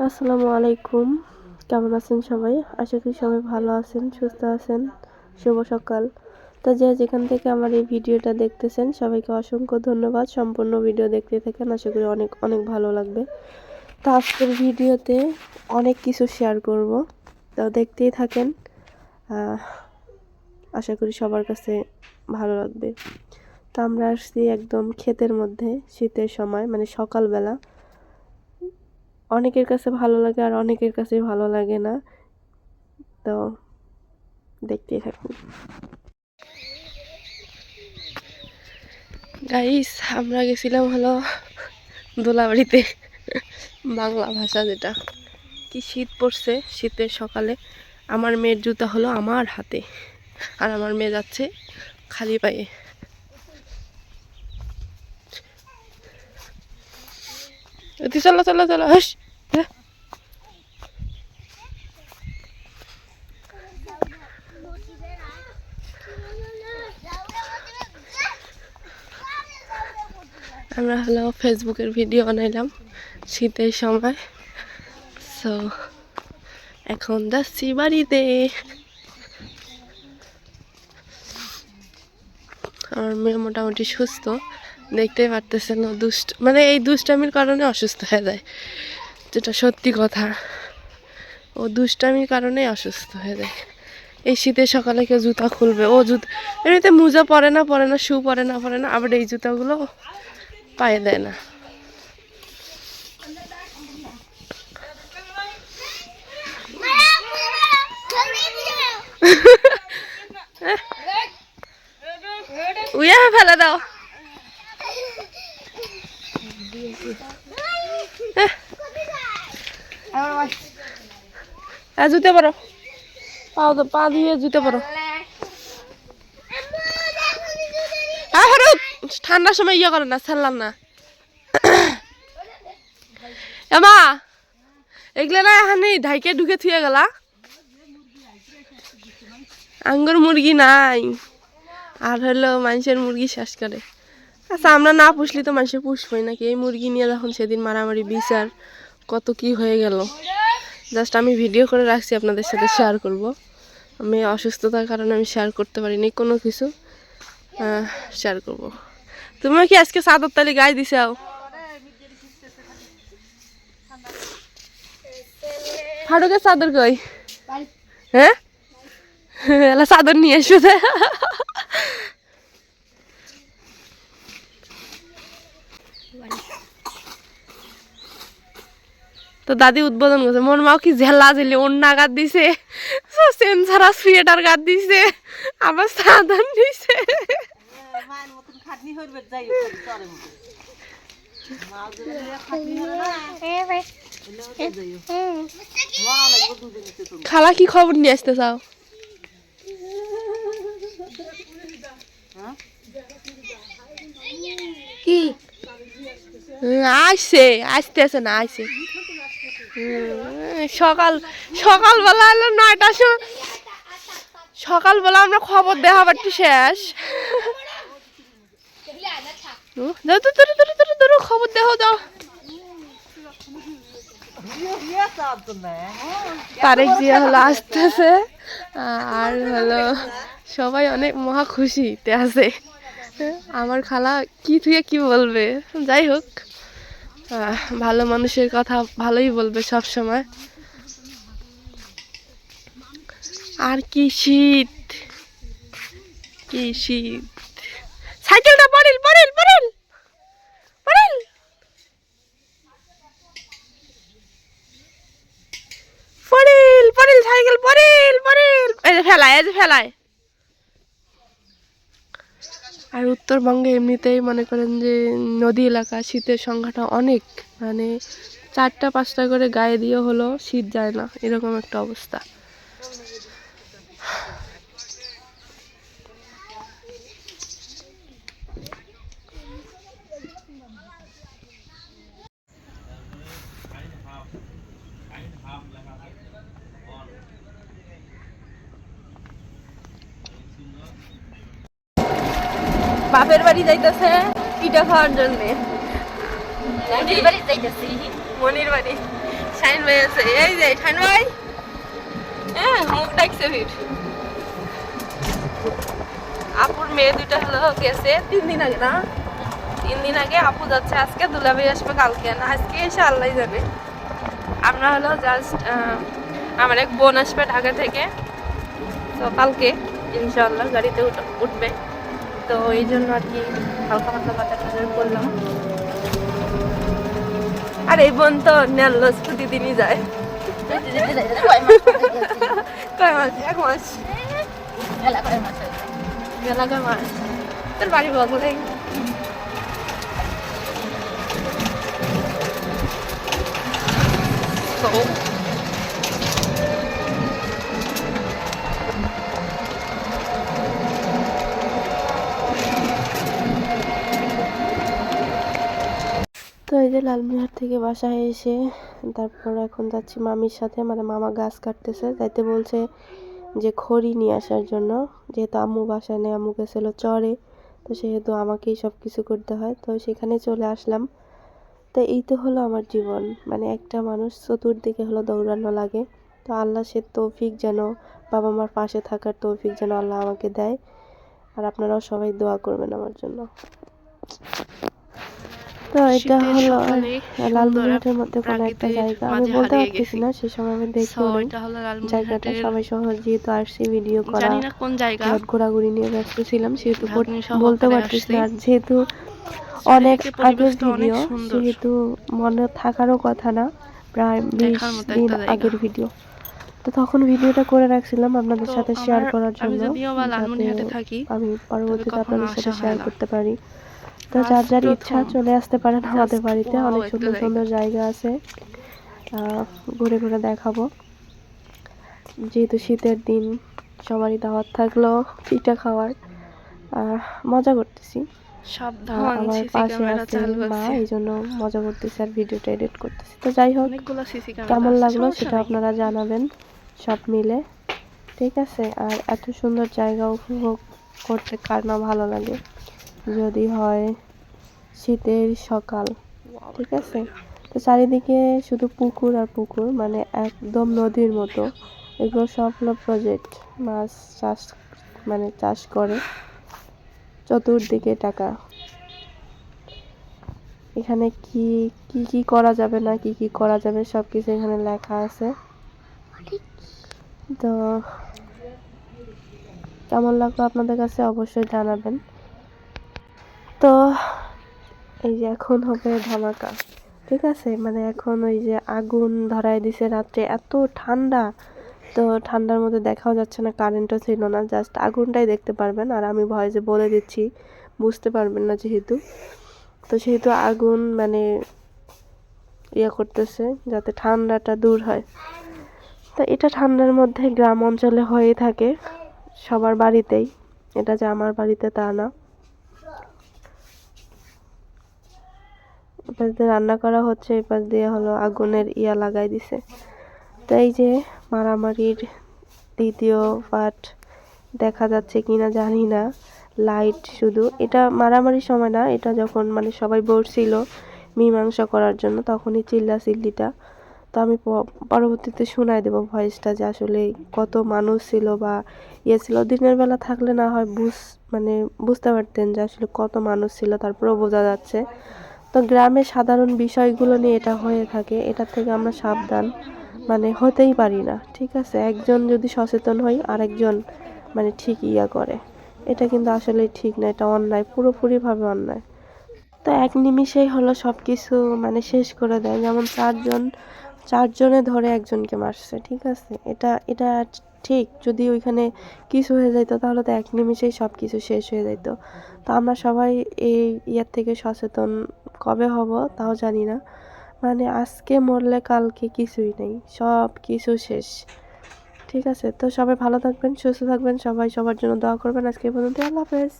আসসালামু আলাইকুম। কেমন আছেন সবাই? আশা করি সবাই ভালো আছেন, সুস্থ আছেন। শুভ সকাল। তো যে যেখান থেকে আমার এই ভিডিওটা দেখতেছেন সবাইকে অসংখ্য ধন্যবাদ। সম্পূর্ণ ভিডিও দেখতে থাকেন, আশা করি অনেক অনেক ভালো লাগবে। তো আজকের ভিডিওতে অনেক কিছু শেয়ার করব, তো দেখতেই থাকেন। আশা করি সবার কাছে ভালো লাগবে। তো আমরা আসছি একদম ক্ষেতের মধ্যে, শীতের সময়, মানে সকালবেলা। অনেকের কাছে ভালো লাগে আর অনেকের কাছে ভালো লাগে না, তো দেখতেই থাকুন। গাইস, আমরা গেছিলাম হলো দোলাবাড়িতে, বাংলা ভাষা যেটা। কি শীত পড়ছে, শীতের সকালে। আমার মেয়ের জুতা হলো আমার হাতে, আর আমার মেয়ে যাচ্ছে খালি পায়ে। চলো চলো চলো, হাস। আমরা হলো ফেসবুকের ভিডিও বানাইলাম শীতের সময়। সো এখন যাচ্ছি বাড়িতে। আমার মেয়ে মোটামুটি সুস্থ, দেখতেই পারতেছেন। ও মানে এই দুষ্টামির কারণে অসুস্থ হয়ে যায়, যেটা সত্যি কথা। ও দুষ্টামির কারণে অসুস্থ হয়ে যায়। এই শীতের সকালে কেউ জুতা খুলবে? ও জুতা এমনিতে মোজা পরে না, শু পরে না, আবার এই জুতাগুলো পায়ে দেয় না। উইয়া ফেলে দাও। জুতে পারো, পা দিয়ে জুতে পারো। ঠান্ডার সময় ইয়ে করে না, ছাড়লাম না। এমা এগুলা না এখানে ঢাইকে ঢুকে থুয়ে গেলা। আঙ্গুর মুরগি নাই, আর হলো মানুষের মুরগি শেষ করে। আচ্ছা, আমরা না পুষলি তো মানুষের পুষবই নাকি? এই মুরগি নিয়ে যখন সেদিন মারামারি বিচার কত কি হয়ে গেল, জাস্ট আমি ভিডিও করে রাখছি, আপনাদের সাথে শেয়ার করব। আমি অসুস্থতার কারণে আমি শেয়ার করতে পারিনি কোনো কিছু, শেয়ার করব। তুমি কি আজকে চাদর তালি গায়ে দিছাও? ফারুকের চাদর কই? হ্যাঁ, এলা চাদর নিয়ে এসো। তো দাদি উদ্বোধন করছে। মোর মাও কি ঝেলা ঝেলে অন্য গাত দিছে, সেন্সারা সোয়েটার গাত দিছে, আবার চাদর দিছে। খালা কি খবর নিয়ে আসতে চাও? কি আসছে? আসতেছে না, আসছে। সকালবেলা হলো 9টার সময়, সকালবেলা আমরা খবর দেওয়া একটু শেষ। খবর দেওয়া যাও। তারেক জিয়া হলো আসতেছে, আর হলো সবাই অনেক মহা খুশিতে আছে। আমার খালা কি থেকে কি বলবে, যাই হোক, ভালো মানুষের কথা ভালোই বলবে সব সময়। আর কি শীত, কি শীত। সাইকেলটা পড়িল পড়িল পড়িল পড়িল পড়িল পড়িল, সাইকেল পড়িল পড়িল। এই যে ফেলায়, এই যে ফেলায়। আর উত্তরবঙ্গে এমনিতেই মনে করেন যে নদী এলাকা, শীতের সংখ্যাটা অনেক, মানে 4টা 5টা করে গায়ে দিয়ে হলো শীত যায় না, এরকম একটা অবস্থা। বাপের বাড়ি যাইতেছে পিঠা খাওয়ার জন্য। মনির বাড়ি শাইন ভাই আছে, এই যে শাইন ভাই, হ্যাঁ মুখ ডাকছে ভিড়। আপুর মেয়ে দুইটা হলো গেছে 3 দিন আগে, না 3 দিন আগে। আপু যাচ্ছে আজকে, দুলাভাই আসবে কালকে, না আজকে এসে আল্লাহ যাবে। আমরা হলো জাস্ট আমার এক বোন আসবে ঢাকা থেকে, তো কালকে ইনশাআল্লাহ গাড়িতে উঠবে, তো এই জন্য আর কি হালকা পাতলা বাজার টাজার করলাম। আর এই বোন তো নেলস প্রতিদিনই যায়। কয় মাস? 1 মাস। এলাকার মাস। তোর বাড়ি বগলে। তো এই যে লালমিনহাট থেকে বাসায় এসে তারপর এখন যাচ্ছি মামির সাথে, মানে মামা গাছ কাটতেছে, যাইতে বলছে যে খড়ি নিয়ে আসার জন্য, যেহেতু আম্মু বাসায় নেই, আম্মু গেছিলো চরে, তো সেহেতু আমাকেই সব কিছু করতে হয়, তো সেখানে চলে আসলাম। তো এই তো হলো আমার জীবন, মানে একটা মানুষ চতুর্দিকে হলো দৌড়ানো লাগে। তো আল্লাহ সে তৌফিক যেন, বাবা মার পাশে থাকার তৌফিক যেন আল্লাহ আমাকে দেয়, আর আপনারাও সবাই দোয়া করবেন আমার জন্য। তো এটা হলো লালমনিরহাটের মধ্যে কোনো একটা জায়গা, আমি বলতে পারতেছি না, সে সময় আমি দেখিও নাই জায়গাটা। সবাই সহজ যেহেতু আসছি ভিডিও করা, ঘোরাঘুরি নিয়ে ব্যস্ত ছিলাম, সেহেতু বলতে পারতেছি না। আর যেহেতু অনেক আগের ভিডিও, সেহেতু মনে থাকারও কথা না, প্রায় 20 দিন আগের ভিডিও, তো তখন ভিডিওটা করে রাখছিলাম আপনাদের সাথে শেয়ার করার জন্য, যাতে আমি পরবর্তীতে আপনাদের সাথে শেয়ার করতে পারি। তো যার যার ইচ্ছা চলে আসতে পারেন আমাদের বাড়িতে, অনেক সুন্দর সুন্দর জায়গা আছে, ঘুরে ঘুরে দেখাবো। যেহেতু শীতের দিন, সবারই দাওয়াত থাকলো পিঠা খাওয়ার, মজা করতেছি। আমার পাশে আছে মা, এই জন্য মজা করতেছি আর ভিডিওটা এডিট করতেছি। তো যাই হোক, কেমন লাগলো সেটা আপনারা জানাবেন সব মিলে, ঠিক আছে। আর এত সুন্দর জায়গা উপভোগ করতে কার না ভালো লাগে, যদি হয় শীতের সকাল, ঠিক আছে। তো চারিদিকে শুধু পুকুর আর পুকুর, মানে একদম নদীর মতো। এগুলো সব হলো প্রজেক্ট, মাছ চাষ, মানে চাষ করে, চতুর্দিকে টাকা। এখানে কি কি কি করা যাবে না কি কি করা যাবে সব কিছু এখানে লেখা আছে। তো কেমন লাগলো আপনাদের কাছে অবশ্যই জানাবেন। তো এই যে এখন হবে ধামাকা, ঠিক আছে, মানে এখন ওই যে আগুন ধরায় দিছে রাত্রে, এত ঠান্ডা, তো ঠান্ডার মধ্যে দেখাও যাচ্ছে না, কারেন্টও ছিল না, জাস্ট আগুনটাই দেখতে পারবেন, আর আমি ভয়েসে বলে দিচ্ছি, বুঝতে পারবেন না যেহেতু, তো সেহেতু আগুন মানে ইয়ে করতেছে যাতে ঠান্ডাটা দূর হয়। তো এটা ঠান্ডার মধ্যে গ্রাম অঞ্চলে হয়ে থাকে সবার বাড়িতেই, এটা যে আমার বাড়িতে তা না। এপাশ দিয়ে রান্না করা হচ্ছে, এপাশ দিয়ে হলো আগুনের ইয়া লাগাই দিছে। তো এই যে মারামারির দ্বিতীয় পার্ট দেখা যাচ্ছে কিনা জানি না, লাইট শুধু, এটা মারামারির সময় না, এটা যখন মানে সবাই বসছিল মীমাংসা করার জন্য, তখনই চিল্লাচিল্লিটা। তো আমি পরবর্তীতে শোনাই দেবো ভয়েসটা, যে আসলে কত মানুষ ছিল বা ইয়ে ছিল। দিনের বেলা থাকলে না হয় মানে বুঝতে পারতেন যে আসলে কত মানুষ ছিল, তারপরেও বোঝা যাচ্ছে। তো গ্রামে সাধারণ বিষয়গুলো নিয়ে এটা হয়ে থাকে, এটার থেকে আমরা সাবধান মানে হতেই পারি না, ঠিক আছে। একজন যদি সচেতন হই আরেকজন মানে ঠিক ইয়া করে, এটা কিন্তু আসলে ঠিক না, এটা অন্যায়, পুরোপুরিভাবে অন্যায়। তো এক নিমিষেই হলো সব কিছু মানে শেষ করে দেয়, যেমন চারজনে ধরে একজনকে মারছে, ঠিক আছে। এটা ঠিক, যদি ওইখানে কিছু হয়ে যেত তাহলে তো এক নিমিষেই সব কিছু শেষ হয়ে যেত। তো আমরা সবাই এই ইয়ার থেকে সচেতন কবে হব তাও জানি না, মানে আজকে মরলে কালকে কিছুই নেই, সব কিছু শেষ, ঠিক আছে। তো সবাই ভালো থাকবেন, সুস্থ থাকবেন, সবাই সবার জন্য দোয়া করবেন। আজকে এই পর্যন্ত, আল্লাহ হাফেজ।